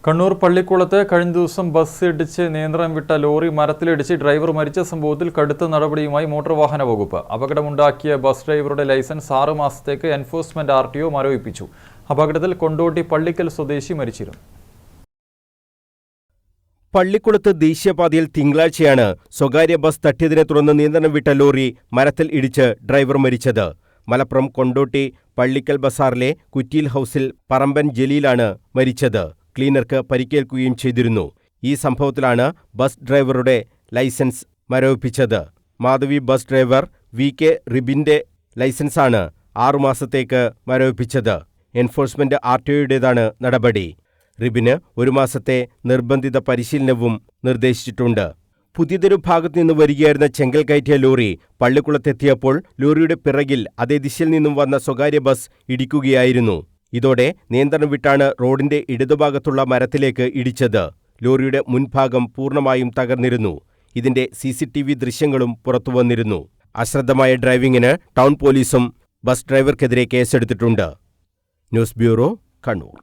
കണ്ണൂർ പള്ളിക്കുളത്ത് കഴിഞ്ഞ ദിവസം ബസ് ഇടിച്ച് നിയന്ത്രണം വിട്ട ലോറി മരത്തിലിടിച്ച് ഡ്രൈവർ മരിച്ച സംഭവത്തിൽ കടുത്ത നടപടിയുമായി മോട്ടോർ വാഹന വകുപ്പ്. അപകടമുണ്ടാക്കിയ ബസ് ഡ്രൈവറുടെ ലൈസൻസ് 6 മാസത്തേക്ക് എൻഫോഴ്സ്മെന്റ് RTO മരവിപ്പിച്ചു. അപകടത്തിൽ കൊണ്ടോട്ടി പള്ളിക്കൽ സ്വദേശി മരിച്ചിരുന്നു. പള്ളിക്കുളത്ത് ദേശീയപാതയിൽ തിങ്കളാഴ്ചയാണ് സ്വകാര്യ ബസ് തട്ടിയതിനെ തുടർന്ന് നിയന്ത്രണം വിട്ട ലോറി മരത്തിൽ ഇടിച്ച് ഡ്രൈവർ മരിച്ചത്. മലപ്പുറം കൊണ്ടോട്ടി പള്ളിക്കൽ ബസാറിലെ കുറ്റിയിൽ ഹൌസിൽ പറമ്പൻ ജലീലാണ് മരിച്ചത്. ക്ലീനർക്ക് പരിക്കേൽക്കുകയും ചെയ്തിരുന്നു. ഈ സംഭവത്തിലാണ് ബസ് ഡ്രൈവറുടെ ലൈസൻസ് മരവിപ്പിച്ചത്. മാധവി ബസ് ഡ്രൈവർ VK റിബിന്റെ ലൈസൻസാണ് 6 മാസത്തേക്ക് മരവിപ്പിച്ചത്. എൻഫോഴ്സ്മെന്റ് RTOയുടേതാണ് നടപടി. റിബിന് 1 മാസത്തെ നിർബന്ധിത പരിശീലനവും നിർദ്ദേശിച്ചിട്ടുണ്ട്. പുതിയതൊരു ഭാഗത്തു നിന്ന് വരികയായിരുന്ന ചെങ്കൽ കയറ്റിയ ലോറി പള്ളിക്കുളത്തെത്തിയപ്പോൾ ലോറിയുടെ പിറകിൽ അതേ ദിശയിൽ നിന്നും വന്ന സ്വകാര്യ ബസ് ഇടിക്കുകയായിരുന്നു. ഇതോടെ നിയന്ത്രണം വിട്ടാണ് റോഡിന്റെ ഇടതുഭാഗത്തുള്ള മരത്തിലേക്ക് ഇടിച്ചത്. ലോറിയുടെ മുൻഭാഗം പൂർണ്ണമായും തകർന്നിരുന്നു. ഇതിന്റെ CCTV ദൃശ്യങ്ങളും പുറത്തുവന്നിരുന്നു. അശ്രദ്ധമായ ഡ്രൈവിംഗിന് ടൗൺ പോലീസും ബസ് ഡ്രൈവർക്കെതിരെ കേസെടുത്തിട്ടുണ്ട്. News bureau, Kannur.